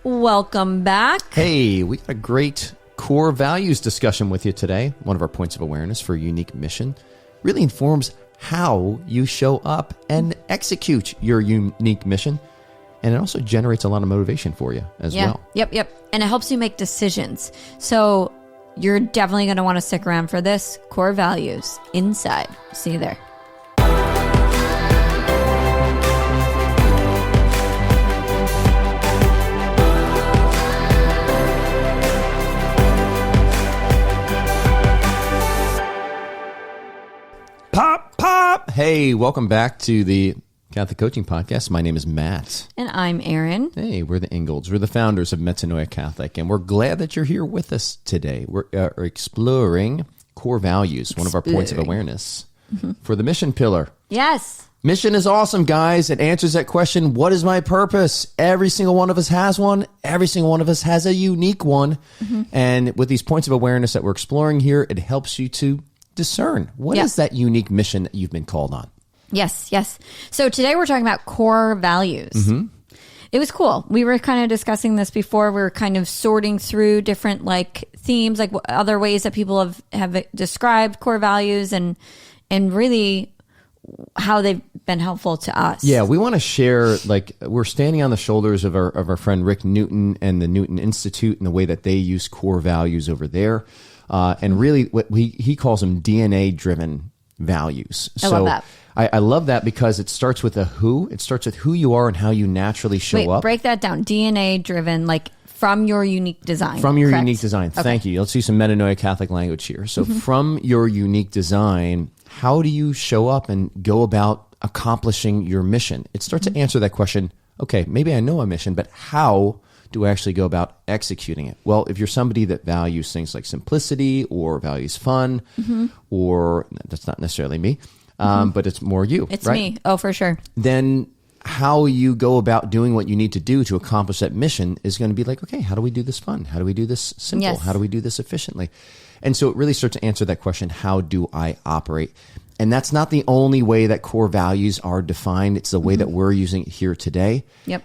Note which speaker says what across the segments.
Speaker 1: Welcome back.
Speaker 2: Hey, we got a great core values discussion with you today. One of our points of awareness for a unique mission really informs how you show up and execute your unique mission. And it also generates a lot of motivation for you as well.
Speaker 1: Yep. And it helps you make decisions. So you're definitely going to want to stick around for this. Core values inside. See you there.
Speaker 2: Pop! Hey, welcome back to the Catholic Coaching Podcast. My name is Matt.
Speaker 1: And I'm Erin.
Speaker 2: Hey, we're the Ingolds. We're the founders of Metanoia Catholic, and we're glad that you're here with us today. We're exploring core values, one of our points of awareness for the mission pillar.
Speaker 1: Yes.
Speaker 2: Mission is awesome, guys. It answers that question, what is my purpose? Every single one of us has one. Every single one of us has a unique one. And with these points of awareness that we're exploring here, it helps you to discern what is that unique mission that you've been called on.
Speaker 1: Yes. So today we're talking about core values. It was cool. We were kind of discussing this before. We were kind of sorting through different themes, other ways that people have described core values and really how they've been helpful to us.
Speaker 2: Yeah, we want to share, we're standing on the shoulders of our friend Rick Newton and the Newton Institute and the way that they use core values over there. And really what he calls them DNA-driven values.
Speaker 1: I love that.
Speaker 2: I love that because it starts with a who. It starts with who you are and how you naturally show up.
Speaker 1: Break that down. DNA-driven, from your unique design.
Speaker 2: From your
Speaker 1: correct?
Speaker 2: Unique design. Okay. Thank you. Let's see some Metanoia Catholic language here. So from your unique design, how do you show up and go about accomplishing your mission? It starts to answer that question, okay, maybe I know a mission, but how do I actually go about executing it? Well, if you're somebody that values things like simplicity or values fun, or that's not necessarily me, but it's more you.
Speaker 1: It's
Speaker 2: right?
Speaker 1: me. Oh, for sure.
Speaker 2: Then how you go about doing what you need to do to accomplish that mission is going to be like, okay, how do we do this fun? How do we do this simple?
Speaker 1: Yes.
Speaker 2: How do we do this efficiently? And so it really starts to answer that question, how do I operate? And that's not the only way that core values are defined. It's the way that we're using it here today.
Speaker 1: Yep.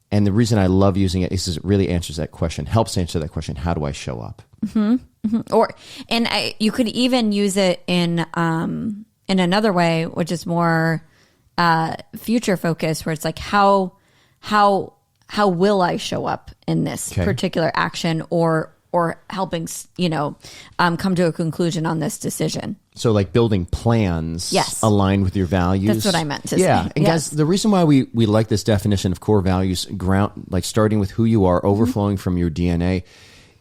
Speaker 2: And the reason I love using it is it really answers that question, helps answer that question, how do I show up?
Speaker 1: You could even use it in another way, which is more future focused, where it's like how will I show up in this particular action or helping come to a conclusion on this decision. So
Speaker 2: building plans aligned with your values.
Speaker 1: That's what I meant to say.
Speaker 2: Yeah. And guys, the reason why we like this definition of core values, starting with who you are, overflowing from your DNA,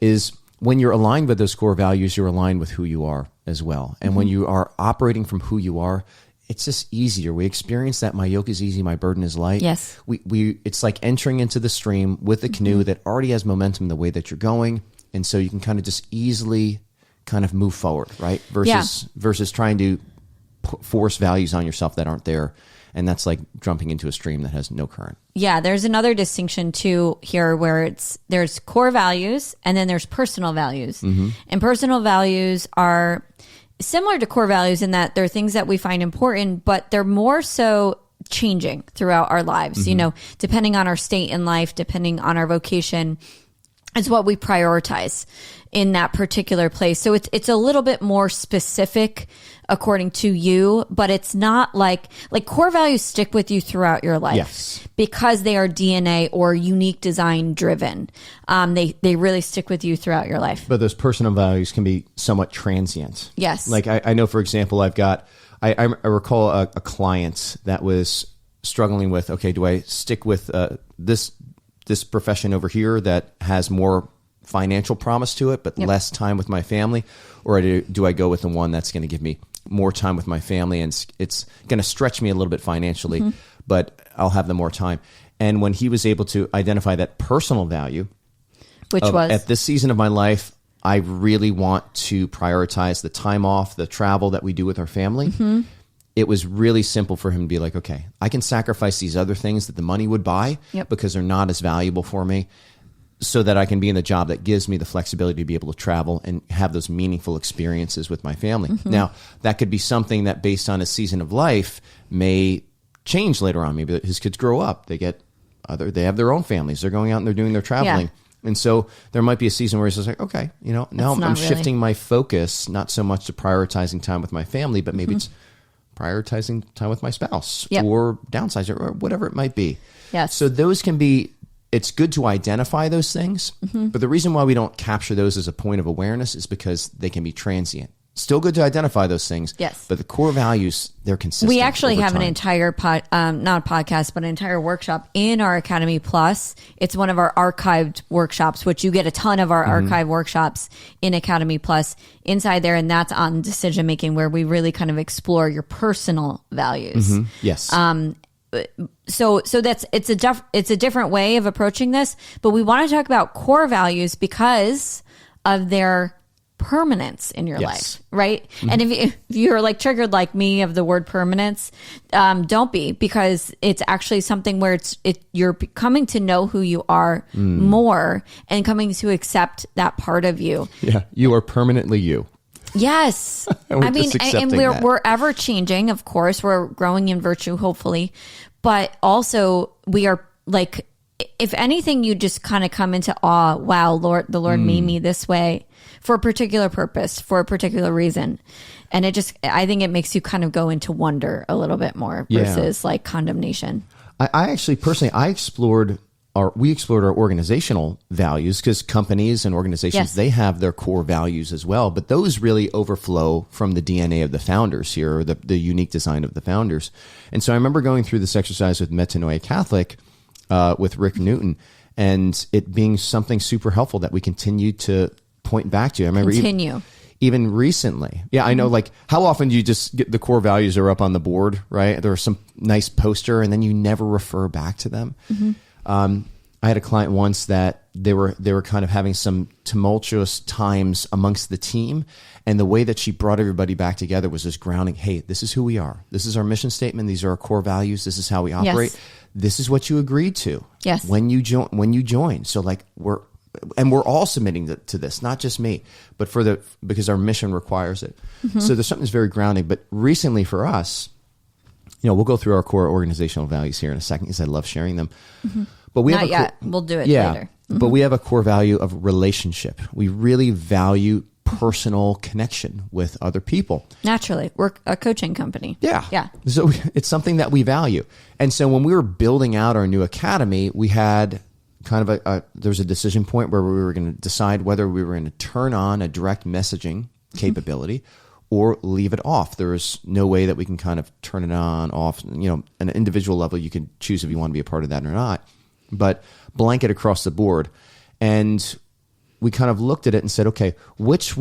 Speaker 2: is when you're aligned with those core values, you're aligned with who you are as well. And when you are operating from who you are, it's just easier. We experience that my yoke is easy, my burden is light.
Speaker 1: Yes.
Speaker 2: It's like entering into the stream with a canoe that already has momentum the way that you're going. And so you can kind of just easily kind of move forward, right? Versus trying to force values on yourself that aren't there. And that's like jumping into a stream that has no current.
Speaker 1: Yeah, there's another distinction too here where there's core values and then there's personal values. And personal values are similar to core values in that they're things that we find important, but they're more so changing throughout our lives, depending on our state in life, depending on our vocation. Is what we prioritize in that particular place. So it's a little bit more specific according to you, but it's not like core values stick with you throughout your life because they are DNA or unique design driven. They really stick with you throughout your life.
Speaker 2: But those personal values can be somewhat transient.
Speaker 1: Yes.
Speaker 2: I know, for example, I recall a client that was struggling with, okay, do I stick with this profession over here that has more financial promise to it, but less time with my family? Or do I go with the one that's going to give me more time with my family and it's going to stretch me a little bit financially, but I'll have the more time? And when he was able to identify that personal value,
Speaker 1: which was
Speaker 2: at this season of my life, I really want to prioritize the time off, the travel that we do with our family. It was really simple for him to be like, okay, I can sacrifice these other things that the money would buy because they're not as valuable for me, so that I can be in the job that gives me the flexibility to be able to travel and have those meaningful experiences with my family. Now, that could be something that based on a season of life may change later on. Maybe his kids grow up, they get they have their own families. They're going out and they're doing their traveling. Yeah. And so there might be a season where he's just like, okay, now I'm shifting my focus, not so much to prioritizing time with my family, but maybe it's prioritizing time with my spouse or downsizing or whatever it might be.
Speaker 1: Yes.
Speaker 2: So those can be, it's good to identify those things, but the reason why we don't capture those as a point of awareness is because they can be transient. Still good to identify those things.
Speaker 1: Yes.
Speaker 2: But the core values, they're consistent.
Speaker 1: We actually have
Speaker 2: time.
Speaker 1: an entire not a podcast, but an entire workshop in our Academy Plus. It's one of our archived workshops, which you get a ton of our archived workshops in Academy Plus inside there. And that's on decision making, where we really kind of explore your personal values.
Speaker 2: Yes.
Speaker 1: So it's a different way of approaching this, but we want to talk about core values because of their permanence in your life, right? And if you're like triggered like me of the word permanence, don't be, because it's actually something where you're coming to know who you are more and coming to accept that part of you.
Speaker 2: Yeah, you are permanently you.
Speaker 1: Yes. I mean, and we're ever changing, of course. We're growing in virtue, hopefully. But also we are like, if anything, you just kind of come into awe. Wow, the Lord made me this way for a particular purpose, for a particular reason. And I think it makes you kind of go into wonder a little bit more versus like condemnation.
Speaker 2: I actually personally, we explored our organizational values, because companies and organizations, they have their core values as well, but those really overflow from the DNA of the founders here, or the unique design of the founders. And so I remember going through this exercise with Metanoia Catholic, with Rick Newton, and it being something super helpful that we continue to point back to. I remember even recently. Yeah, I know, like, how often do you just get the core values are up on the board, right? There's some nice poster and then you never refer back to them. I had a client once that they were kind of having some tumultuous times amongst the team, and the way that she brought everybody back together was just grounding. Hey, this is who we are. This is our mission statement. These are our core values. This is how we operate. Yes. This is what you agreed to.
Speaker 1: Yes.
Speaker 2: When you join. So like we're all submitting to this, not just me, but because our mission requires it. So there's something that's very grounding. But recently for us, we'll go through our core organizational values here in a second, because I love sharing them. But we
Speaker 1: not yet. We'll do it later.
Speaker 2: But we have a core value of relationship. We really value personal connection with other people.
Speaker 1: Naturally, we're a coaching company.
Speaker 2: Yeah. So it's something that we value. And so when we were building out our new academy, we had kind of there was a decision point where we were going to decide whether we were going to turn on a direct messaging capability or leave it off. There is no way that we can kind of turn it on, off. An individual level, you can choose if you want to be a part of that or not, but blanket across the board. And we kind of looked at it and said, okay, which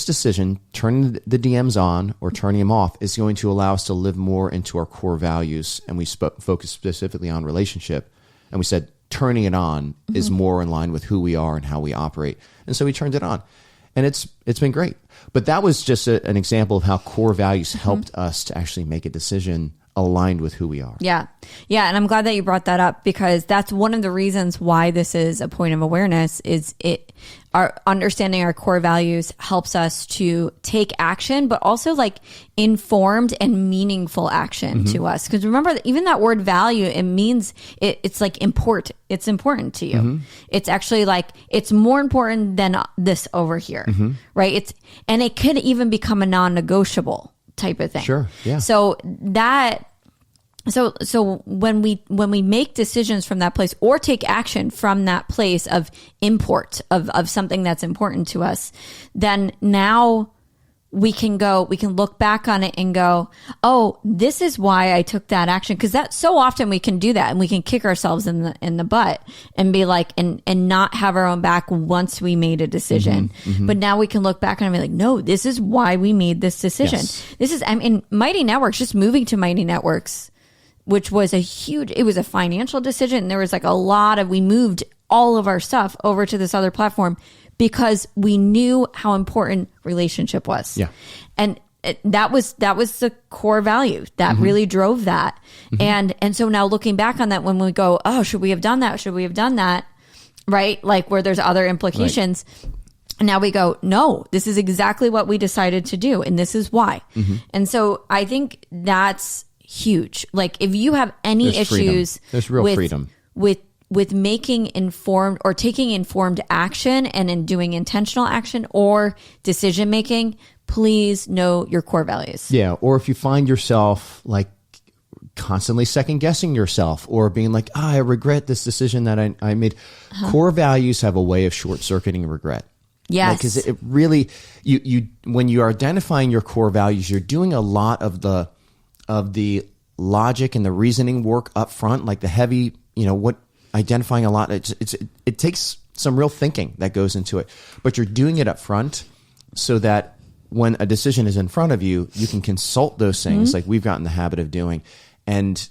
Speaker 2: decision, turning the DMs on or turning them off, is going to allow us to live more into our core values? And we focused specifically on relationship. And we said, turning it on is more in line with who we are and how we operate. And so we turned it on. And it's been great. But that was just an example of how core values helped us to actually make a decision aligned with who we are.
Speaker 1: Yeah. And I'm glad that you brought that up, because that's one of the reasons why this is a point of awareness. Is our understanding our core values helps us to take action, but also like informed and meaningful action to us. Because remember, even that word value, it means it's like important. It's important to you. It's actually like, it's more important than this over here, right? And it could even become a non-negotiable type of thing.
Speaker 2: Sure. Yeah.
Speaker 1: So when we make decisions from that place, or take action from that place of import of something that's important to us, then now we can look back on it and go, oh, this is why I took that action. Because that, so often we can do that, and we can kick ourselves in the butt and be like, and not have our own back once we made a decision. But now we can look back and be like, no, this is why we made this decision.
Speaker 2: Yes.
Speaker 1: This is, Mighty Networks, just moving to Mighty Networks, which was it was a financial decision. There was like we moved all of our stuff over to this other platform because we knew how important relationship was.
Speaker 2: Yeah.
Speaker 1: And that was the core value that really drove that. And so now looking back on that, when we go, oh, should we have done that? Should we have done that? Right? Like where there's other implications. Right. And now we go, no, this is exactly what we decided to do. And this is why. And so I think that's huge. Like if you have any issues
Speaker 2: there's real freedom
Speaker 1: with with making informed or taking informed action and in doing intentional action or decision making, please know your core values.
Speaker 2: Yeah. Or if you find yourself like constantly second guessing yourself or being like, I regret this decision that I made. Core values have a way of short circuiting regret.
Speaker 1: Yes.
Speaker 2: Because it really, you when you are identifying your core values, you're doing a lot of the logic and the reasoning work up front, like the heavy, identifying a lot. It takes some real thinking that goes into it, but you're doing it up front so that when a decision is in front of you, you can consult those things like we've gotten the habit of doing. And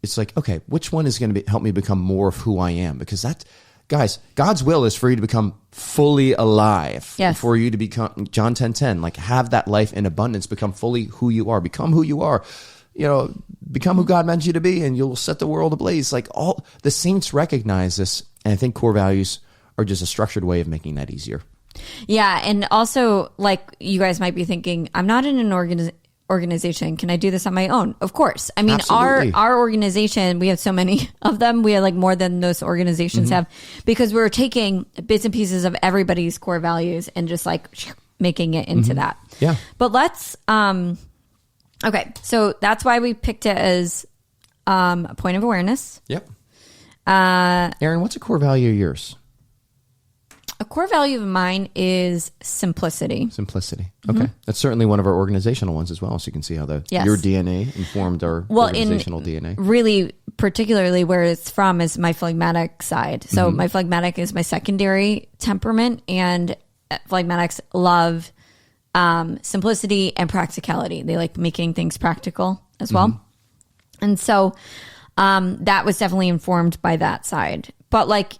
Speaker 2: it's like, okay, which one is going to help me become more of who I am? Because guys, God's will is for you to become fully alive.
Speaker 1: Yes.
Speaker 2: For you to become, John 10:10, like have that life in abundance, become fully who you are, become who you are, become who God meant you to be, and you'll set the world ablaze. Like all the saints recognize this. And I think core values are just a structured way of making that easier.
Speaker 1: Yeah. And also, like, you guys might be thinking, I'm not in an organization. Can I do this on my own? Of course. I mean,
Speaker 2: Absolutely.
Speaker 1: our organization, we have so many of them. We have like more than most organizations have, because we're taking bits and pieces of everybody's core values and just like making it into that.
Speaker 2: Yeah.
Speaker 1: But let's, okay. So that's why we picked it as a point of awareness.
Speaker 2: Yep. Aaron, what's a core value of yours?
Speaker 1: A core value of mine is simplicity.
Speaker 2: Simplicity. Okay. That's certainly one of our organizational ones as well. So you can see how
Speaker 1: Yes.
Speaker 2: your DNA informed our organizational DNA.
Speaker 1: Really, particularly where it's from is my phlegmatic side. So my phlegmatic is my secondary temperament, and phlegmatics love simplicity and practicality. They like making things practical as well. And so that was definitely informed by that side. But like,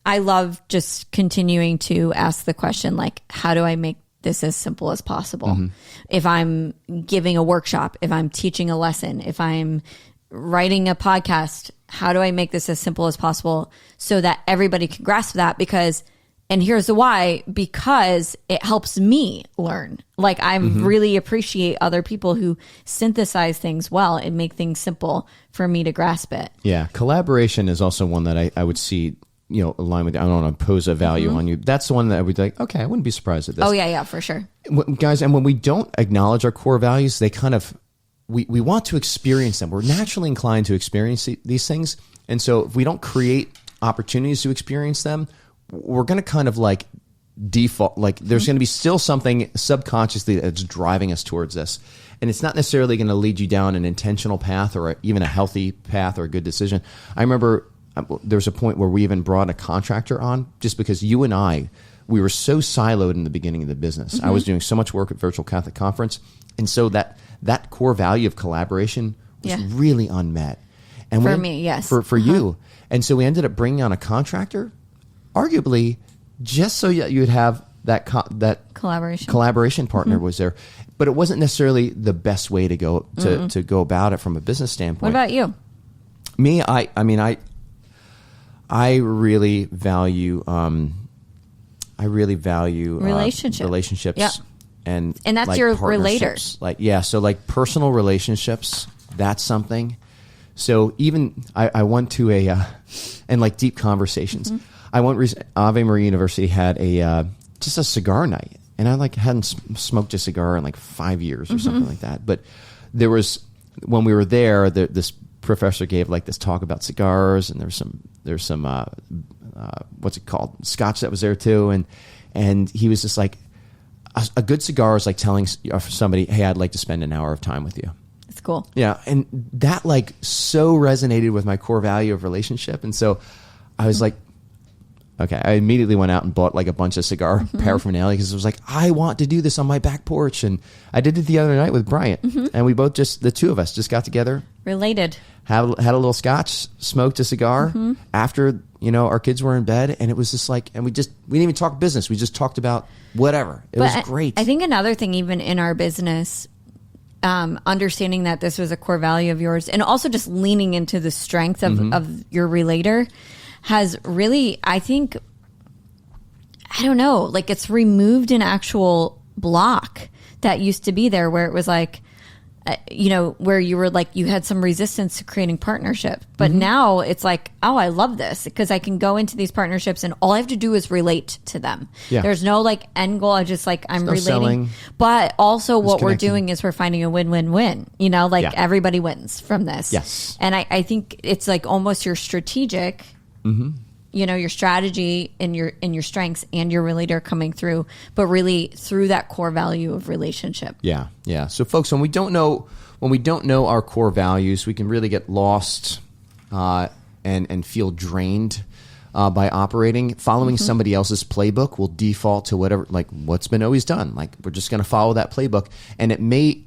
Speaker 1: I love just continuing to ask the question, like, how do I make this as simple as possible? If I'm giving a workshop, if I'm teaching a lesson, if I'm writing a podcast, how do I make this as simple as possible so that everybody can grasp that? Because, and here's the why, because it helps me learn. Like, I really appreciate other people who synthesize things well and make things simple for me to grasp it.
Speaker 2: Yeah. Collaboration is also one that I would see, align with. I don't want to impose a value on you. That's the one that I would like, okay, I wouldn't be surprised at this.
Speaker 1: Oh, yeah, for sure.
Speaker 2: Guys, and when we don't acknowledge our core values, they kind of, we want to experience them. We're naturally inclined to experience these things. And so if we don't create opportunities to experience them, we're going to kind of like default, like there's going to be still something subconsciously that's driving us towards this. And it's not necessarily going to lead you down an intentional path or even a healthy path or a good decision. I remember there was a point where we even brought a contractor on just because you and I, we were so siloed in the beginning of the business. I was doing so much work at Virtual Catholic Conference. And so that core value of collaboration was really unmet. And
Speaker 1: For me, yes.
Speaker 2: For you. And so we ended up bringing on a contractor, arguably just so you would have that collaboration partner was there. But it wasn't necessarily the best way to go to go about it from a business standpoint.
Speaker 1: What about you?
Speaker 2: Me, I really value relationships.
Speaker 1: Yeah.
Speaker 2: And
Speaker 1: that's
Speaker 2: like
Speaker 1: your
Speaker 2: partnerships. So like personal relationships, that's something. So even I went to and like deep conversations. I went, Ave Maria University had just a cigar night, and I like hadn't smoked a cigar in like 5 years or something like that. But there was, when we were there, this professor gave like this talk about cigars, and there's some what's it called, scotch that was there too, and he was just like, a good cigar is like telling somebody, hey, I'd like to spend an hour of time with you.
Speaker 1: It's cool.
Speaker 2: Yeah, and that like so resonated with my core value of relationship, and so I was like, okay, I immediately went out and bought like a bunch of cigar paraphernalia because it was like, I want to do this on my back porch. And I did it the other night with Bryant, and we both the two of us just got together.
Speaker 1: Related.
Speaker 2: Had a little scotch, smoked a cigar after, our kids were in bed. And it was just like, and we didn't even talk business. We just talked about whatever. It was great.
Speaker 1: I think another thing, even in our business, understanding that this was a core value of yours, and also just leaning into the strength of your relator, has really, I think, I don't know, like it's removed an actual block that used to be there where it was like, where you were like, you had some resistance to creating partnership, but now it's like, oh, I love this because I can go into these partnerships and all I have to do is relate to them.
Speaker 2: Yeah.
Speaker 1: There's no like end goal. I just like, I'm relating,
Speaker 2: selling.
Speaker 1: But also what we're
Speaker 2: connecting.
Speaker 1: doing is we're finding a win-win-win, everybody wins from this.
Speaker 2: Yes.
Speaker 1: And I think it's like almost your strategic, your strategy and your strengths and your relator coming through, but really through that core value of relationship.
Speaker 2: Yeah. Yeah. So folks, when we don't know our core values, we can really get lost and feel drained by operating. Following somebody else's playbook will default to what's been always done. Like, we're just going to follow that playbook, and it may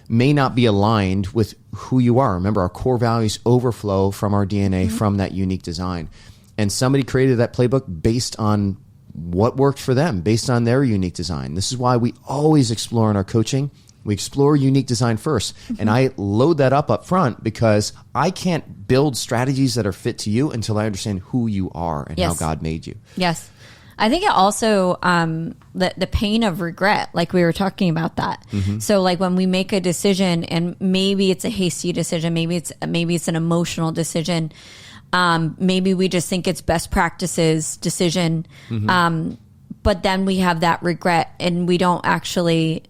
Speaker 2: not be aligned with who you are. Remember, our core values overflow from our DNA, from that unique design. And somebody created that playbook based on what worked for them, based on their unique design. This is why we always explore in our coaching. We explore unique design first. And I load that up front because I can't build strategies that are fit to you until I understand who you are and how God made you.
Speaker 1: Yes. I think it also, the pain of regret, like we were talking about that. So like when we make a decision and maybe it's a hasty decision, maybe it's an emotional decision, maybe we just think it's best practices decision. But then we have that regret and we don't actually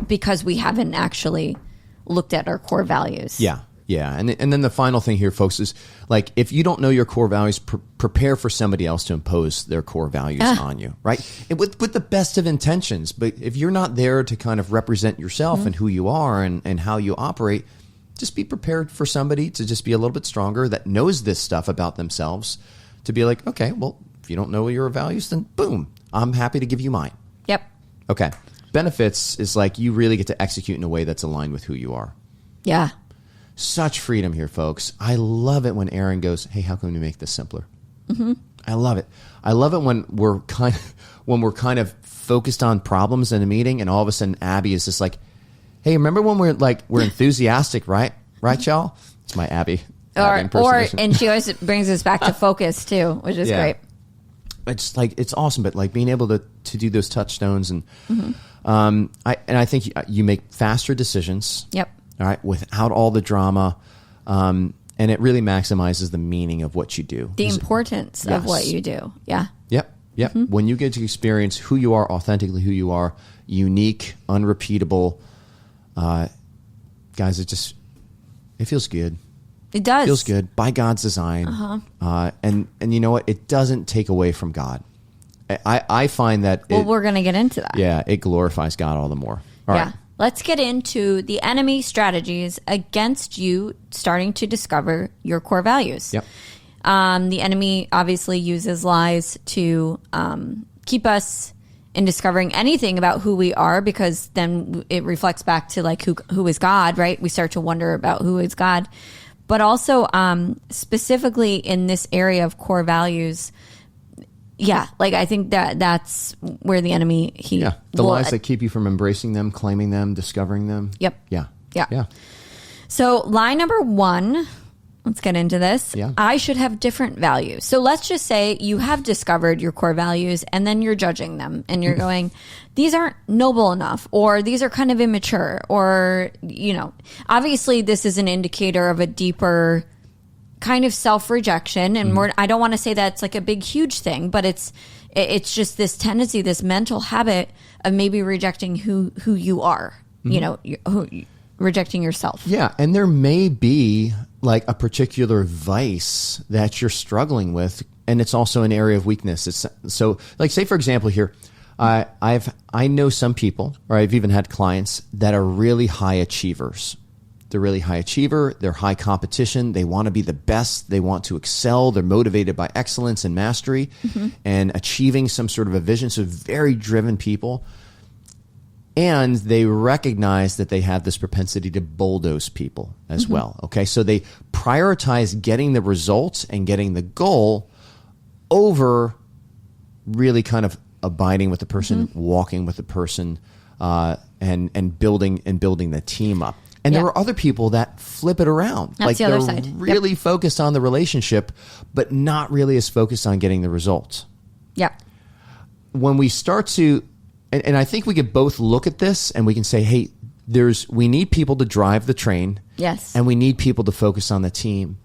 Speaker 1: because we haven't actually looked at our core values.
Speaker 2: Yeah. Yeah. And then the final thing here, folks, is like, if you don't know your core values, prepare for somebody else to impose their core values on you, right? And with the best of intentions. But if you're not there to kind of represent yourself and who you are and how you operate, just be prepared for somebody to just be a little bit stronger that knows this stuff about themselves to be like, okay, well, if you don't know your values, then boom, I'm happy to give you mine.
Speaker 1: Yep.
Speaker 2: Okay. Benefits is like you really get to execute in a way that's aligned with who you are.
Speaker 1: Yeah.
Speaker 2: Such freedom here, folks. I love it when Aaron goes, hey, how can we make this simpler? I love it. I love it when we're kind of focused on problems in a meeting and all of a sudden Abby is just like, hey, remember when we're enthusiastic, right? Right, y'all? It's my Abby impersonation.
Speaker 1: And she always brings us back to focus too, which is great.
Speaker 2: It's like, it's awesome, but like being able to do those touchstones and I think you make faster decisions.
Speaker 1: Yep.
Speaker 2: All right, without all the drama, and it really maximizes the meaning of what you do.
Speaker 1: The importance of what you do. Yeah.
Speaker 2: Yep. When you get to experience who you are, authentically who you are, unique, unrepeatable, guys, it feels good.
Speaker 1: It does.
Speaker 2: It feels good by God's design. And you know what? It doesn't take away from God. I find that.
Speaker 1: We're going to get into that.
Speaker 2: Yeah, it glorifies God all the more. All right.
Speaker 1: Let's get into the enemy strategies against you starting to discover your core values.
Speaker 2: Yep.
Speaker 1: The enemy obviously uses lies to keep us in discovering anything about who we are, because then it reflects back to like who is God, right? We start to wonder about who is God. But also specifically in this area of core values, I think that's where the enemy
Speaker 2: the lies that keep you from embracing them, claiming them, discovering them.
Speaker 1: Yep.
Speaker 2: Yeah.
Speaker 1: So lie number 1, let's get into this.
Speaker 2: Yeah.
Speaker 1: I should have different values. So let's just say you have discovered your core values and then you're judging them and you're going, these aren't noble enough, or these are kind of immature, or, obviously this is an indicator of a deeper kind of self-rejection, and more, I don't want to say that's like a big huge thing, but it's just this tendency, this mental habit of maybe rejecting who you are, rejecting yourself.
Speaker 2: Yeah, and there may be like a particular vice that you're struggling with, and it's also an area of weakness. It's so, like, say for example here, I know some people, or I've even had clients that are really high achievers. They're really high achiever. They're high competition. They want to be the best. They want to excel. They're motivated by excellence and mastery and achieving some sort of a vision. So very driven people. And they recognize that they have this propensity to bulldoze people as well. Okay. So they prioritize getting the results and getting the goal over really kind of abiding with the person, walking with the person, and building the team up. And there are other people that flip it around.
Speaker 1: That's the other side.
Speaker 2: Really focused on the relationship, but not really as focused on getting the results.
Speaker 1: Yep.
Speaker 2: When we start to, and I think we could both look at this and we can say, hey, we need people to drive the train.
Speaker 1: Yes.
Speaker 2: And we need people to focus on the team.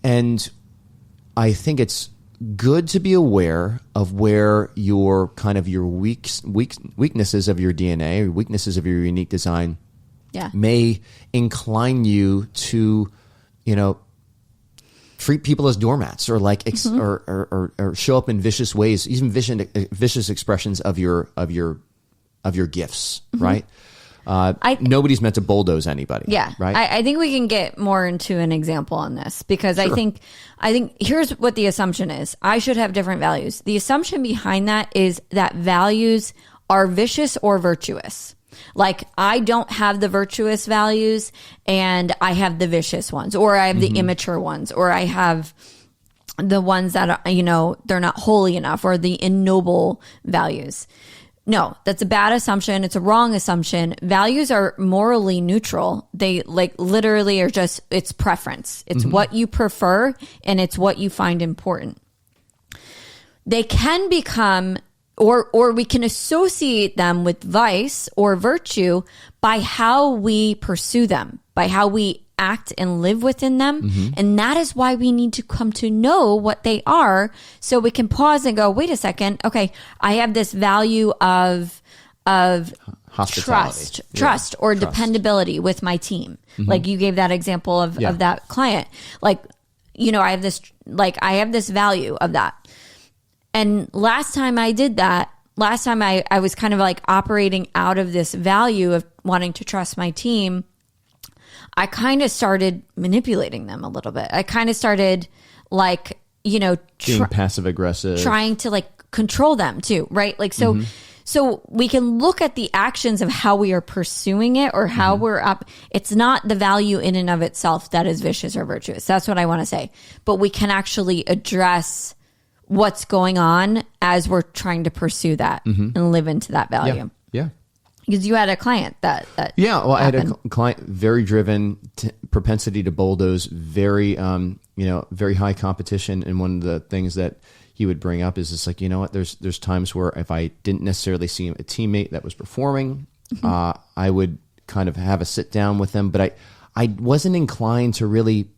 Speaker 2: And I think it's good to be aware of where your kind of your weaknesses of your DNA or weaknesses of your unique design may incline you to, treat people as doormats or like or show up in vicious ways, even vicious expressions of your gifts, right? Nobody's meant to bulldoze anybody.
Speaker 1: Yeah.
Speaker 2: Right.
Speaker 1: I think we can get more into an example on this because I think here's what the assumption is. I should have different values. The assumption behind that is that values are vicious or virtuous. Like I don't have the virtuous values and I have the vicious ones, or I have the immature ones, or I have the ones that are, they're not holy enough, or the ignoble values. No, that's a bad assumption. It's a wrong assumption. Values are morally neutral. They literally are just, it's preference. It's what you prefer and it's what you find important. They can become, or we can associate them with vice or virtue by how we pursue them, by how we act and live within them. And that is why we need to come to know what they are so we can pause and go, wait a second. Okay, I have this value of trust or dependability with my team. Like you gave that example of that client. Like, I have this value of that. And last time I did that, I was kind of like operating out of this value of wanting to trust my team. I kind of started manipulating them a little bit. I kind of started being
Speaker 2: passive aggressive,
Speaker 1: trying to control them too. Right. So we can look at the actions of how we are pursuing it or how we're up. It's not the value in and of itself that is vicious or virtuous. That's what I want to say. But we can actually address what's going on as we're trying to pursue that and live into that value.
Speaker 2: Yeah.
Speaker 1: Because you had a client that
Speaker 2: well, I had a client, very driven, propensity to bulldoze, very, very high competition. And one of the things that he would bring up is it's there's times where if I didn't necessarily see a teammate that was performing, I would kind of have a sit down with them, but I wasn't inclined to really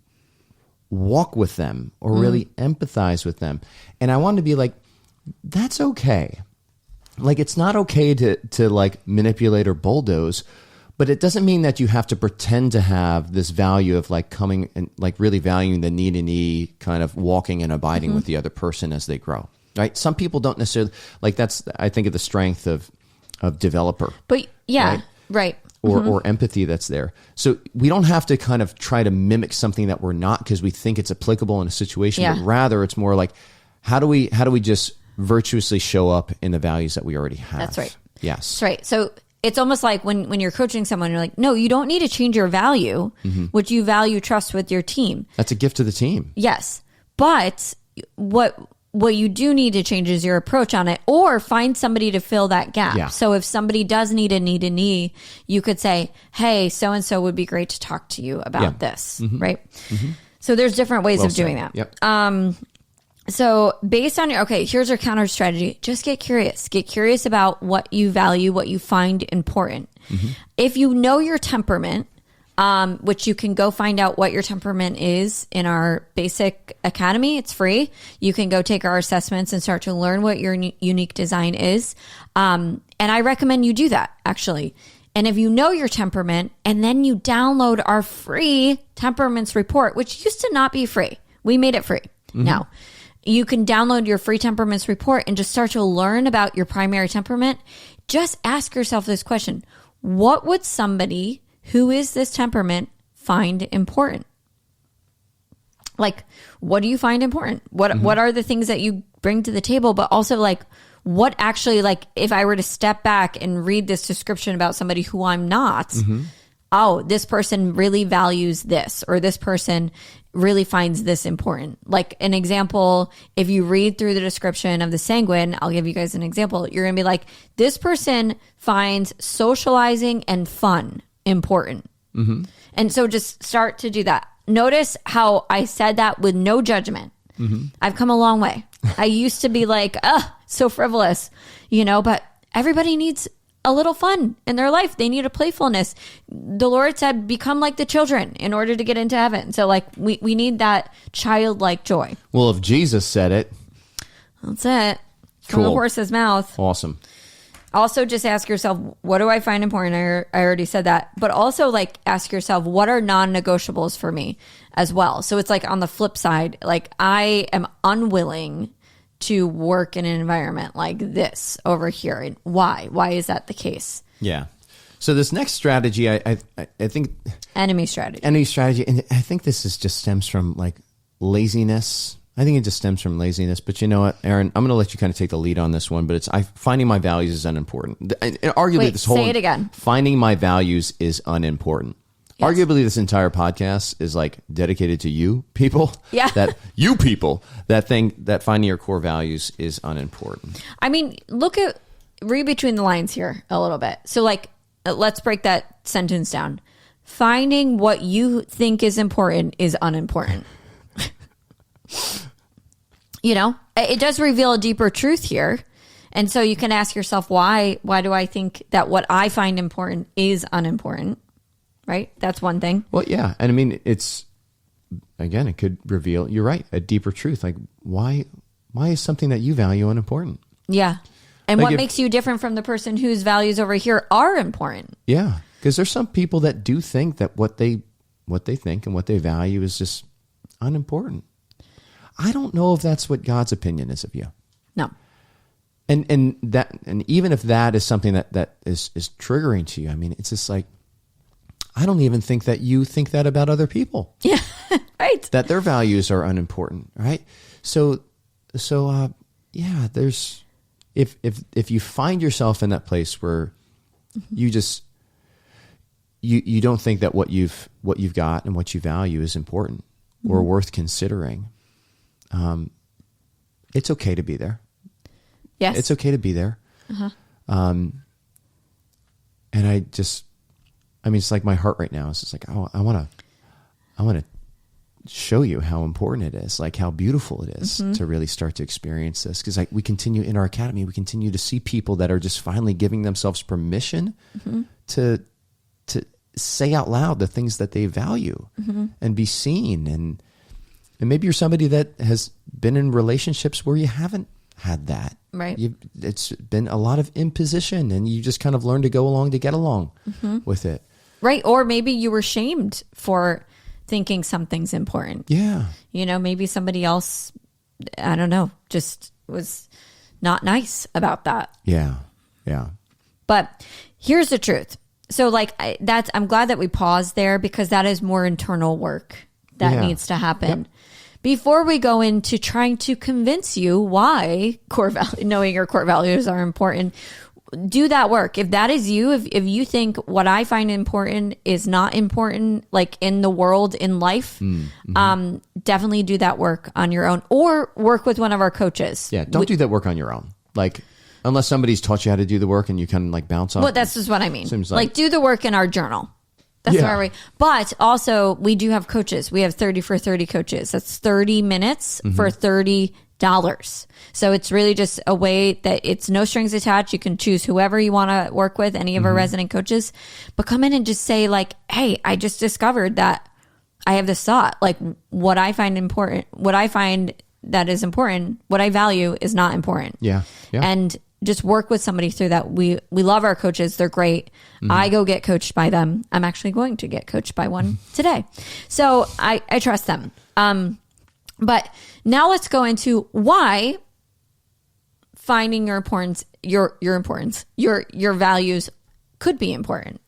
Speaker 2: walk with them or really empathize with them. And I wanted to be like, that's okay. It's not okay to manipulate or bulldoze, but it doesn't mean that you have to pretend to have this value of coming and really valuing the knee-to-knee kind of walking and abiding with the other person as they grow. Right? Some people don't necessarily that's, I think, of the strength of developer.
Speaker 1: But yeah, right.
Speaker 2: Or empathy that's there. So we don't have to kind of try to mimic something that we're not because we think it's applicable in a situation, but rather it's more like, how do we just virtuously show up in the values that we already have?
Speaker 1: That's right.
Speaker 2: Yes.
Speaker 1: That's right. So it's almost like when you're coaching someone, you're like, no, you don't need to change your value, which you value trust with your team.
Speaker 2: That's a gift to the team.
Speaker 1: Yes. But what you do need to change is your approach on it, or find somebody to fill that gap.
Speaker 2: Yeah.
Speaker 1: So if somebody does need a knee, you could say, hey, so-and-so would be great to talk to you about this, right? So there's different ways of doing that.
Speaker 2: Yep.
Speaker 1: So based on here's your counter strategy. Just get curious. Get curious about what you value, what you find important. If you know your temperament, which you can go find out what your temperament is in our basic academy. It's free. You can go take our assessments and start to learn what your unique design is. And I recommend you do that, actually. And if you know your temperament and then you download our free temperaments report, which used to not be free. We made it free. Now, you can download your free temperaments report and just start to learn about your primary temperament. Just ask yourself this question. What would somebody who is this temperament find important? What do you find important? What are the things that you bring to the table? But also what actually, if I were to step back and read this description about somebody who I'm not, oh, this person really values this, or this person really finds this important. Like an example, if you read through the description of the sanguine, I'll give you guys an example. You're going to be like, this person finds socializing and fun important. And so just start to do that. Notice how I said that with no judgment. I've come a long way. I used to be like, so frivolous, but everybody needs a little fun in their life. They need a playfulness. The Lord said, become like the children in order to get into heaven. So like we need that childlike joy.
Speaker 2: Well, if Jesus said it,
Speaker 1: that's it. From the horse's mouth.
Speaker 2: Awesome.
Speaker 1: Also, just ask yourself, what do I find important? I already said that. But also, like, ask yourself, what are non-negotiables for me as well? So it's like on the flip side, like, I am unwilling to work in an environment like this over here. And why? Why is that the case?
Speaker 2: Yeah. So this next strategy, I think...
Speaker 1: Enemy strategy.
Speaker 2: And I think this is just stems from, like, laziness. I think it just stems from laziness. But you know what, Aaron? I'm going to let you kind of take the lead on this one. But it's finding my values is unimportant. And arguably,
Speaker 1: Wait,
Speaker 2: this whole
Speaker 1: say it again.
Speaker 2: Finding my values is unimportant. Yes. Arguably, this entire podcast is like dedicated to you people.
Speaker 1: Yeah.
Speaker 2: That you people that think that finding your core values is unimportant.
Speaker 1: I mean, read between the lines here a little bit. So, like, let's break that sentence down. Finding what you think is important is unimportant. You know, it does reveal a deeper truth here. And so you can ask yourself, why do I think that what I find important is unimportant? Right? That's one thing.
Speaker 2: Well, yeah. And I mean, it could reveal, you're right, a deeper truth. Like, why is something that you value unimportant?
Speaker 1: Yeah. And
Speaker 2: like
Speaker 1: what makes you different from the person whose values over here are important?
Speaker 2: Yeah. Because there's some people that do think that what they think and what they value is just unimportant. I don't know if that's what God's opinion is of you.
Speaker 1: No.
Speaker 2: And even if that is something that is triggering to you, I mean, it's just like, I don't even think that you think that about other people.
Speaker 1: Yeah, right.
Speaker 2: That their values are unimportant, right? So yeah, there's if you find yourself in that place where you just you don't think that what you've got and what you value is important or worth considering, it's okay to be there.
Speaker 1: Yes,
Speaker 2: it's okay to be there.
Speaker 1: Uh-huh.
Speaker 2: And I mean, it's like my heart right now is just like, oh, I want to show you how important it is, like how beautiful it is to really start to experience this. Because like we continue in our academy, we continue to see people that are just finally giving themselves permission to say out loud the things that they value and be seen. And maybe you're somebody that has been in relationships where you haven't had that.
Speaker 1: Right.
Speaker 2: It's been a lot of imposition and you just kind of learn to go along to get along with it.
Speaker 1: Right. Or maybe you were shamed for thinking something's important.
Speaker 2: Yeah.
Speaker 1: You know, maybe somebody else, I don't know, just was not nice about that.
Speaker 2: Yeah. Yeah.
Speaker 1: But here's the truth. So like I'm glad that we paused there because that is more internal work that needs to happen. Yep. Before we go into trying to convince you why knowing your core values are important, do that work. If that is you, if you think what I find important is not important, like in the world, in life, definitely do that work on your own or work with one of our coaches.
Speaker 2: Yeah, don't do that work on your own. Like, unless somebody's taught you how to do the work and you kind of like bounce off.
Speaker 1: Well, that's just what I mean.
Speaker 2: Seems
Speaker 1: like do the work in our journal. That's where we. But also, we do have coaches. We have 30 for 30 coaches. That's 30 minutes for $30. So it's really just a way that it's no strings attached. You can choose whoever you want to work with, any of our resident coaches. But come in and just say like, hey, I just discovered that I have this thought. Like what I find important, what I find that is important, what I value is not important.
Speaker 2: Yeah.
Speaker 1: And just work with somebody through that. We love our coaches. They're great. I go get coached by them. I'm actually going to get coached by one today. So I trust them. But now let's go into why finding your importance, your values could be important.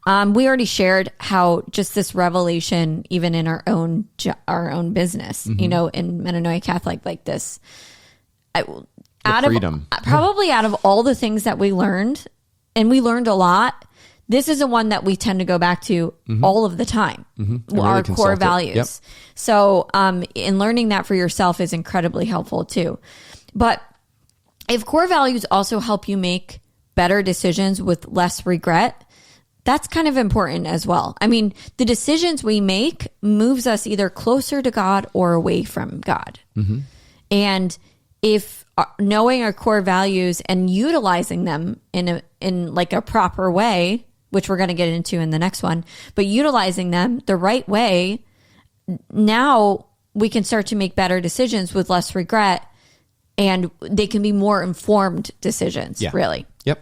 Speaker 1: We already shared how just this revelation, even in our own business, you know, in Metanoia Catholic, like this, probably out of all the things that we learned, and we learned a lot, this is the one that we tend to go back to all of the time, our core values. Yep. So in learning that for yourself is incredibly helpful too. But if core values also help you make better decisions with less regret, that's kind of important as well. I mean, the decisions we make moves us either closer to God or away from God. And if knowing our core values and utilizing them in in like a proper way, which we're going to get into in the next one, but utilizing them the right way, now we can start to make better decisions with less regret, and they can be more informed decisions, really.
Speaker 2: Yep.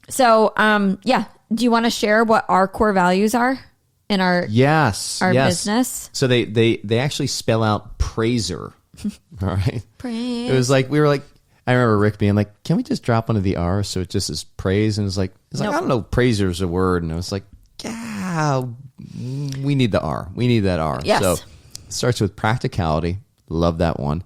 Speaker 1: So, do you want to share what our core values are in our business?
Speaker 2: So they actually spell out praiser. All right.
Speaker 1: Praise.
Speaker 2: It was like, we were like, I remember Rick being like, can we just drop one of the R's so it just is praise? And it's like, I don't know, praiser is a word. And I was like, yeah, we need the R. We need that R.
Speaker 1: Yes.
Speaker 2: So it starts with practicality. Love that one.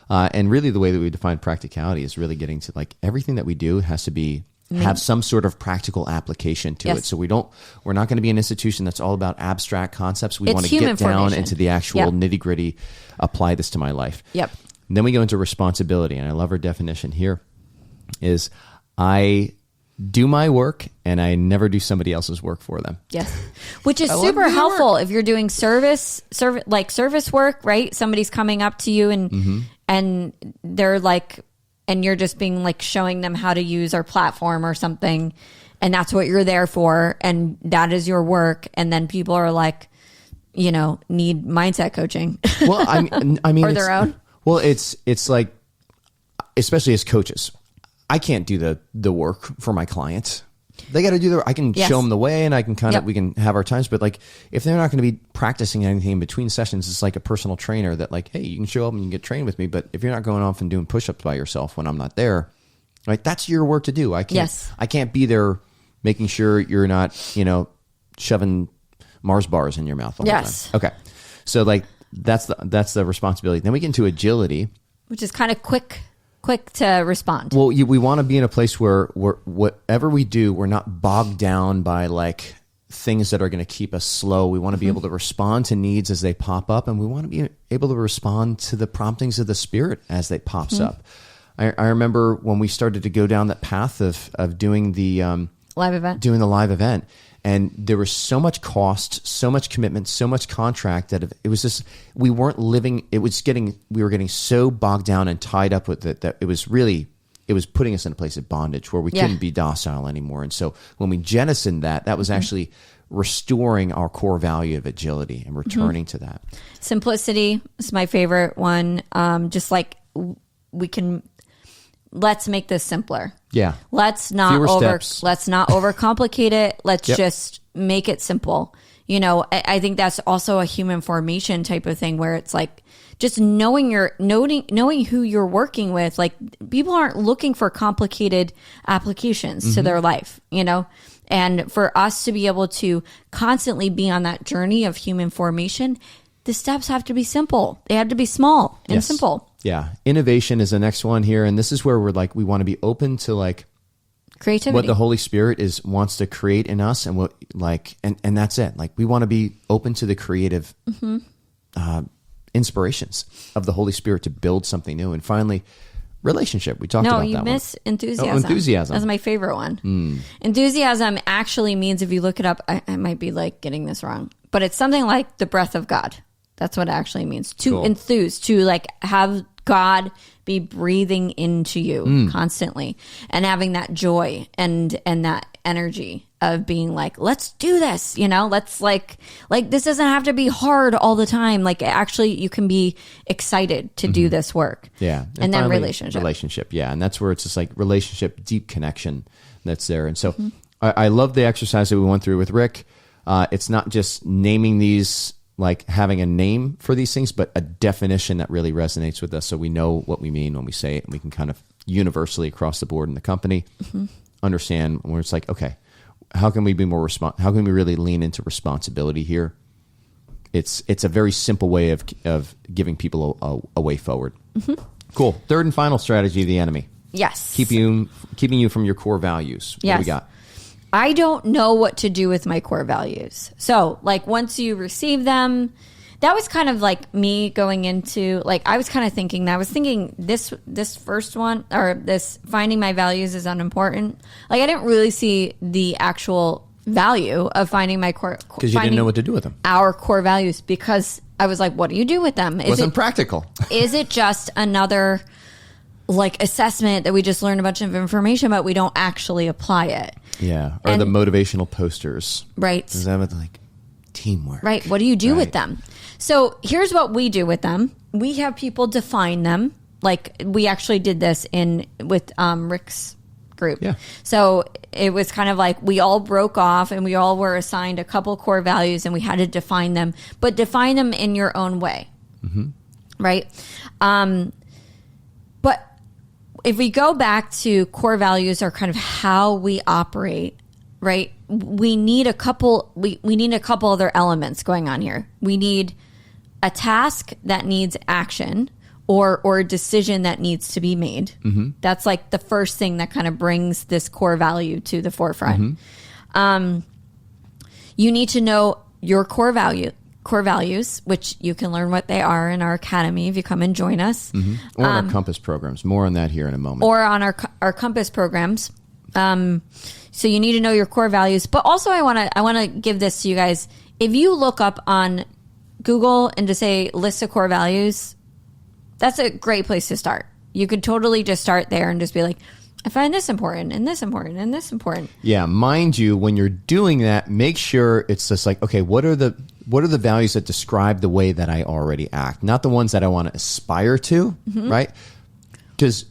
Speaker 2: And really the way that we define practicality is really getting to like everything that we do has to have some sort of practical application to it. So we're not going to be an institution that's all about abstract concepts. We want to get down into the actual nitty gritty, apply this to my life.
Speaker 1: Yep.
Speaker 2: And then we go into responsibility. And I love our definition here is I do my work and I never do somebody else's work for them.
Speaker 1: Yes. Which is super helpful if you're doing service work, right? Somebody's coming up to you and they're like, and you're just being like showing them how to use our platform or something. And that's what you're there for. And that is your work. And then people are like, need mindset coaching.
Speaker 2: Well, I mean,
Speaker 1: or their own.
Speaker 2: Well, it's like, especially as coaches, I can't do the work for my clients. They got to do I can show them the way, and I can we can have our times. But like, if they're not going to be practicing anything in between sessions, it's like a personal trainer that like, hey, you can show up and you can get trained with me. But if you're not going off and doing push-ups by yourself when I'm not there, right? That's your work to do. I can't be there making sure you're not, shoving Mars bars in your mouth all the time. Okay. So like, that's the responsibility. Then we get into agility,
Speaker 1: which is kind of quick to respond.
Speaker 2: Well, we want to be in a place where whatever we do, we're not bogged down by like things that are going to keep us slow. We want to be able to respond to needs as they pop up, and we want to be able to respond to the promptings of the Spirit as they pops up. I remember when we started to go down that path of doing the
Speaker 1: live
Speaker 2: event. And there was so much cost, so much commitment, so much contract that it was just, we weren't living, we were getting so bogged down and tied up with it that it was putting us in a place of bondage where we couldn't be docile anymore. And so when we jettisoned that was actually restoring our core value of agility and returning to that.
Speaker 1: Simplicity is my favorite one. Just like let's make this simpler.
Speaker 2: Yeah.
Speaker 1: Let's not overcomplicate it. Let's just make it simple. I think that's also a human formation type of thing where it's like just knowing who you're working with. Like, people aren't looking for complicated applications to their life, and for us to be able to constantly be on that journey of human formation, the steps have to be simple. They have to be small and simple.
Speaker 2: Yeah. Innovation is the next one here. And this is where we want to be open to like
Speaker 1: creativity,
Speaker 2: what the Holy Spirit wants to create in us. And what and that's it. Like, we want to be open to the creative inspirations of the Holy Spirit to build something new. And finally, relationship. We talked about that one. No, you miss
Speaker 1: enthusiasm.
Speaker 2: Oh, enthusiasm.
Speaker 1: That's my favorite one. Enthusiasm actually means, if you look it up, I might be like getting this wrong, but it's something like the breath of God. That's what it actually means. To enthuse, to like have God be breathing into you constantly, and having that joy and that energy of being like, let's do this, let's like this doesn't have to be hard all the time. Like, actually you can be excited to do this work.
Speaker 2: Yeah.
Speaker 1: And then relationship.
Speaker 2: Yeah. And that's where it's just like relationship, deep connection that's there. And so I love the exercise that we went through with Rick. It's not just naming these, like having a name for these things, but a definition that really resonates with us, so we know what we mean when we say it, and we can kind of universally across the board in the company understand where it's like, okay, how can we be more how can we really lean into responsibility here? It's a very simple way of giving people a way forward. Cool. Third and final strategy of the enemy.
Speaker 1: Yes.
Speaker 2: Keeping you from your core values. What do we got?
Speaker 1: I don't know what to do with my core values. So, like, once you receive them, that was kind of like me going into, like, I was kind of thinking this first one, or this finding my values is unimportant. Like, I didn't really see the actual value of finding my core.
Speaker 2: Because you didn't know what to do with them.
Speaker 1: Our core values, because I was like, what do you do with them?
Speaker 2: It wasn't practical.
Speaker 1: Is it just another like assessment that we just learn a bunch of information, but we don't actually apply it.
Speaker 2: Yeah. Or the motivational posters.
Speaker 1: Right.
Speaker 2: Is that like teamwork?
Speaker 1: Right. What do you do with them? So here's what we do with them. We have people define them. Like we actually did this with Rick's group.
Speaker 2: Yeah.
Speaker 1: So it was kind of like we all broke off and we all were assigned a couple core values and we had to define them, but define them in your own way. Mm-hmm. Right. But if we go back to core values are kind of how we operate, right? We need a couple, we need a couple other elements going on here. We need a task that needs action or a decision that needs to be made. Mm-hmm. That's like the first thing that kind of brings this core value to the forefront. Mm-hmm. You need to know your core values, which you can learn what they are in our academy if you come and join us.
Speaker 2: Mm-hmm. Or our Compass programs. More on that here in a moment.
Speaker 1: Or on our Compass programs. So you need to know your core values. But also I want to give this to you guys. If you look up on Google and just say list of core values, that's a great place to start. You could totally just start there and just be like, I find this important and this important and this important.
Speaker 2: Yeah, mind you, when you're doing that, make sure it's just like, okay, what are the values that describe the way that I already act, not the ones that I want to aspire to, mm-hmm. right? Because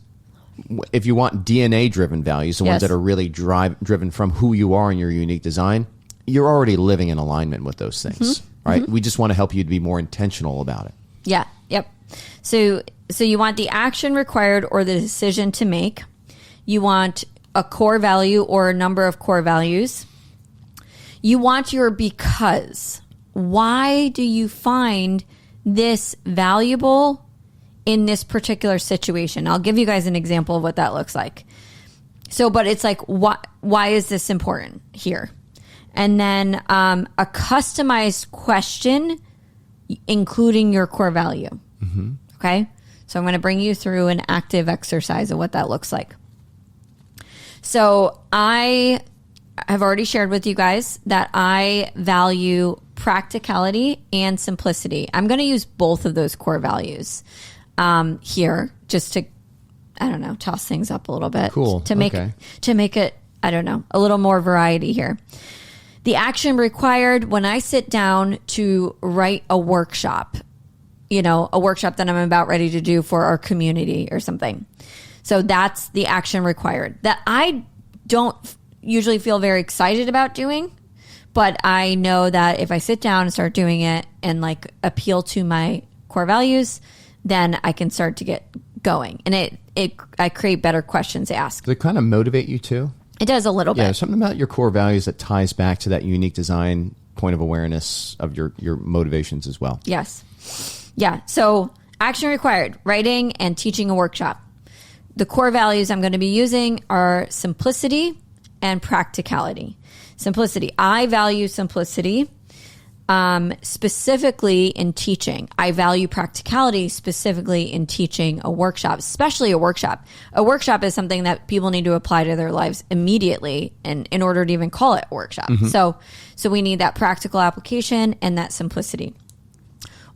Speaker 2: if you want DNA-driven values, the ones that are really driven from who you are and your unique design, you're already living in alignment with those things, mm-hmm. right? Mm-hmm. We just want to help you to be more intentional about it.
Speaker 1: Yeah, yep. So you want the action required or the decision to make. You want a core value or a number of core values. You want your because. Why do you find this valuable in this particular situation? I'll give you guys an example of what that looks like. So, but it's like, why is this important here? And then a customized question, including your core value. Mm-hmm. Okay? So I'm going to bring you through an active exercise of what that looks like. So I have already shared with you guys that I value practicality and simplicity. I'm going to use both of those core values here just to, I don't know, toss things up a little bit.
Speaker 2: Cool.
Speaker 1: To make it, I don't know, a little more variety here. The action required when I sit down to write a workshop, a workshop that I'm about ready to do for our community or something. So that's the action required that I don't usually feel very excited about doing, but I know that if I sit down and start doing it and like appeal to my core values, then I can start to get going. And I create better questions to ask.
Speaker 2: Does it kind of motivate you too?
Speaker 1: It does a little bit.
Speaker 2: Yeah, something about your core values that ties back to that unique design point of awareness of your motivations as well.
Speaker 1: Yes. Yeah. So action required, writing and teaching a workshop. The core values I'm going to be using are simplicity and practicality. Simplicity. I value simplicity specifically in teaching. I value practicality specifically in teaching a workshop, especially a workshop. A workshop is something that people need to apply to their lives immediately and in order to even call it a workshop. Mm-hmm. So we need that practical application and that simplicity.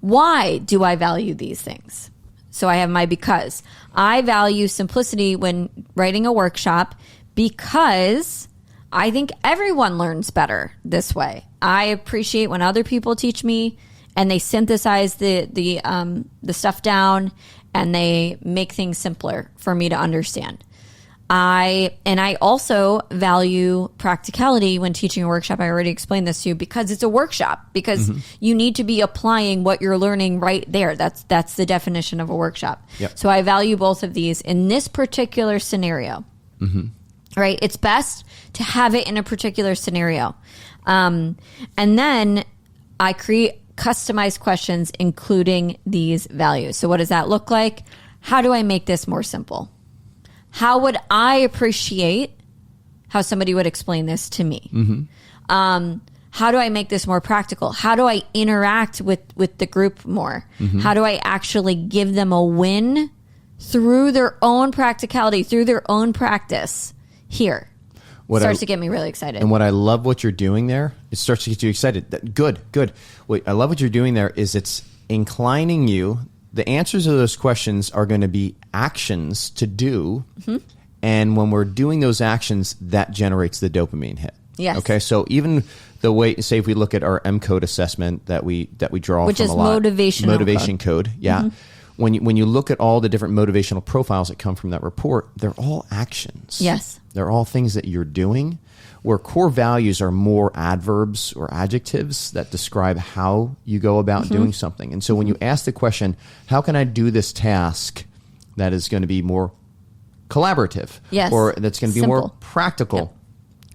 Speaker 1: Why do I value these things? So I have my because. I value simplicity when writing a workshop because I think everyone learns better this way. I appreciate when other people teach me and they synthesize the stuff down and they make things simpler for me to understand. I also value practicality when teaching a workshop. I already explained this to you because it's a workshop, because mm-hmm. you need to be applying what you're learning right there. That's the definition of a workshop.
Speaker 2: Yep.
Speaker 1: So I value both of these in this particular scenario. Mm-hmm. Right? It's best to have it in a particular scenario. And then I create customized questions including these values. So what does that look like? How do I make this more simple? How would I appreciate how somebody would explain this to me? Mm-hmm. How do I make this more practical? How do I interact with the group more? Mm-hmm. How do I actually give them a win through their own practicality, through their own practice here? Starts to get me really excited.
Speaker 2: And what I love what you're doing there, it starts to get you excited. Good. What I love what you're doing there is it's inclining you the answers to those questions are going to be actions to do. And when we're doing those actions, that generates the dopamine hit.
Speaker 1: Yes.
Speaker 2: Okay. So even the way, say, if we look at our M code assessment that we draw
Speaker 1: which
Speaker 2: from
Speaker 1: is
Speaker 2: a lot,
Speaker 1: motivation
Speaker 2: code. Yeah. When you look at all the different motivational profiles that come from that report, they're all actions.
Speaker 1: Yes.
Speaker 2: They're all things that you're doing, where core values are more adverbs or adjectives that describe how you go about doing something. And so when you ask the question, how can I do this task that is going to be more collaborative,
Speaker 1: yes,
Speaker 2: or that's going to be more practical?
Speaker 1: Yep.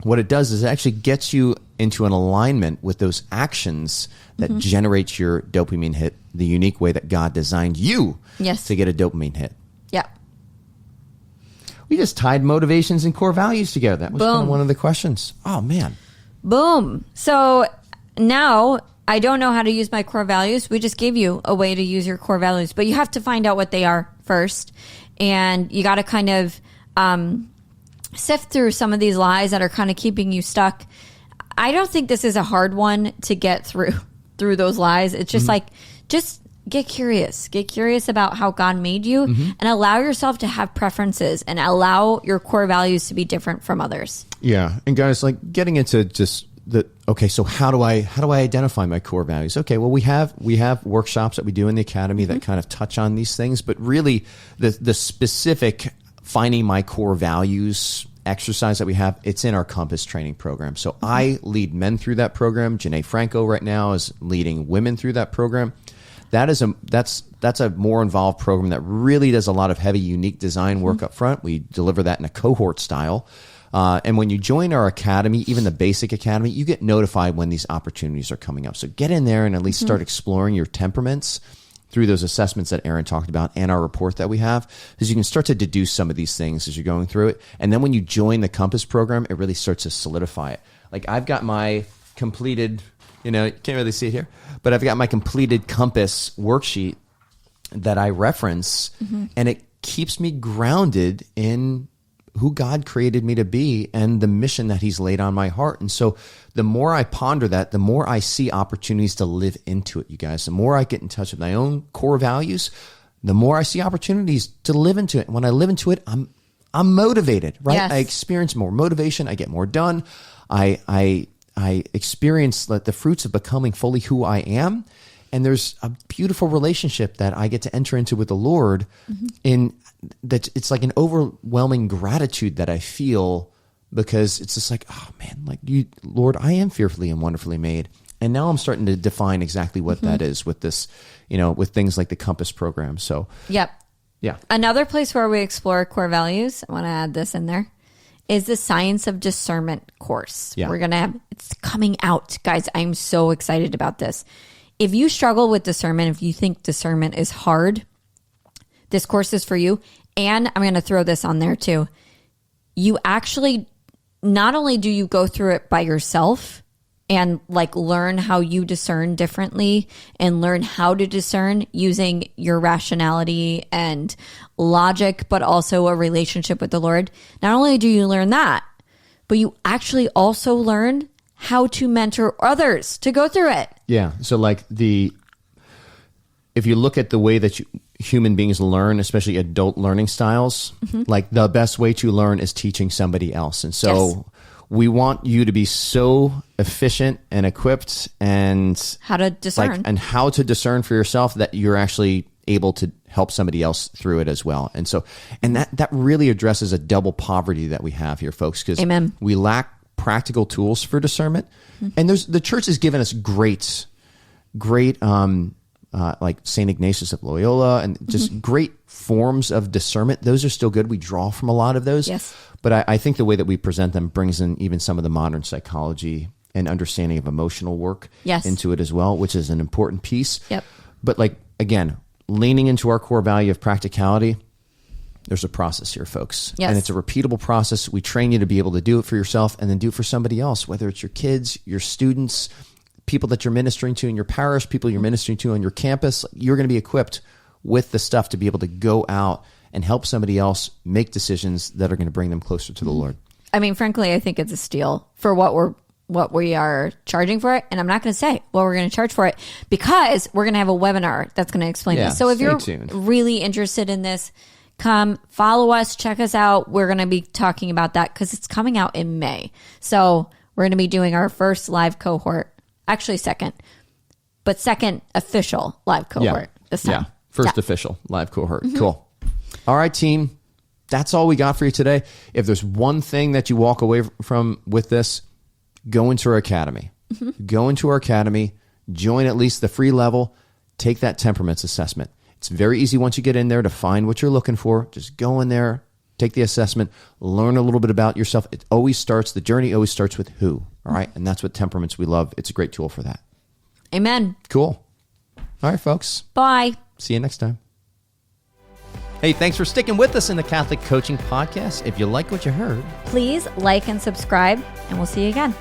Speaker 2: What it does is it actually gets you into an alignment with those actions that generates your dopamine hit the unique way that God designed you to get a dopamine hit.
Speaker 1: Yeah.
Speaker 2: We just tied motivations and core values together. That was kind of one of the questions. Oh, man.
Speaker 1: Boom. So now I don't know how to use my core values. We just gave you a way to use your core values, but you have to find out what they are first. And you got to kind of sift through some of these lies that are kind of keeping you stuck. I don't think this is a hard one to get through those lies. It's just like, just get curious. Get curious about how God made you and allow yourself to have preferences and allow your core values to be different from others.
Speaker 2: Yeah. And guys, like getting into just okay, so how do I identify my core values? Okay, well, we have workshops that we do in the academy that kind of touch on these things, but really the specific finding my core values exercise that we have, it's in our Compass training program. So I lead men through that program. Janae Franco right now is leading women through that program. That's a more involved program that really does a lot of heavy, unique design work up front. We deliver that in a cohort style. And when you join our academy, even the basic academy, you get notified when these opportunities are coming up. So get in there and at least start exploring your temperaments through those assessments that Aaron talked about and our report that we have, because you can start to deduce some of these things as you're going through it. And then when you join the Compass program, it really starts to solidify it. Like I've got my completed, you can't really see it here, but I've got my completed Compass worksheet that I reference, and it keeps me grounded in who God created me to be and the mission that he's laid on my heart. And so the more I ponder that, the more I see opportunities to live into it, you guys. The more I get in touch with my own core values, the more I see opportunities to live into it. And when I live into it, I'm motivated, right?
Speaker 1: Yes.
Speaker 2: I experience more motivation. I get more done. I experience the fruits of becoming fully who I am. And there's a beautiful relationship that I get to enter into with the Lord in that. It's like an overwhelming gratitude that I feel, because it's just like, oh man, like you, Lord, I am fearfully and wonderfully made. And now I'm starting to define exactly what that is with this, with things like the Compass program. So,
Speaker 1: yep.
Speaker 2: Yeah.
Speaker 1: Another place where we explore core values, I want to add this in there, is the Science of Discernment course.
Speaker 2: Yeah.
Speaker 1: It's coming out. Guys, I'm so excited about this. If you struggle with discernment, if you think discernment is hard, this course is for you. And I'm going to throw this on there too. You actually, not only do you go through it by yourself and learn how you discern differently and learn how to discern using your rationality and logic, but also a relationship with the Lord. Not only do you learn that, but you actually also learn how to mentor others to go through it.
Speaker 2: Yeah. So if you look at the way that human beings learn, especially adult learning styles, the best way to learn is teaching somebody else. And so we want you to be so efficient and equipped and
Speaker 1: how to discern
Speaker 2: and how to discern for yourself that you're actually able to help somebody else through it as well. And so, and that really addresses a double poverty that we have here, folks, because we lack practical tools for discernment. And the church has given us great like St. Ignatius of Loyola and just great forms of discernment. Those are still good. We draw from a lot of those.
Speaker 1: Yes.
Speaker 2: But I think the way that we present them brings in even some of the modern psychology and understanding of emotional work into it as well, which is an important piece.
Speaker 1: Yep.
Speaker 2: But again, leaning into our core value of practicality, there's a process here, folks.
Speaker 1: Yes.
Speaker 2: And it's a repeatable process. We train you to be able to do it for yourself and then do it for somebody else, whether it's your kids, your students, people that you're ministering to in your parish, people you're ministering to on your campus. You're going to be equipped with the stuff to be able to go out and help somebody else make decisions that are going to bring them closer to the Lord.
Speaker 1: I mean, frankly, I think it's a steal for what we're what we are charging for it. And I'm not going to say what we're going to charge for it because we're going to have a webinar that's going to explain this. So if you're really interested in this, come follow us, check us out. We're going to be talking about that because it's coming out in May. So we're going to be doing our first live cohort, actually second official live cohort this time.
Speaker 2: Yeah, first official live cohort. Cool. All right, team. That's all we got for you today. If there's one thing that you walk away from with this, go into our academy. Go into our academy, join at least the free level, take that temperaments assessment. It's very easy once you get in there to find what you're looking for. Just go in there, take the assessment, learn a little bit about yourself. The journey always starts with who, all right? And that's what temperaments we love. It's a great tool for that.
Speaker 1: Amen.
Speaker 2: Cool. All right, folks.
Speaker 1: Bye.
Speaker 2: See you next time. Hey, thanks for sticking with us in the Catholic Coaching Podcast. If you like what you heard,
Speaker 1: please like and subscribe, and we'll see you again.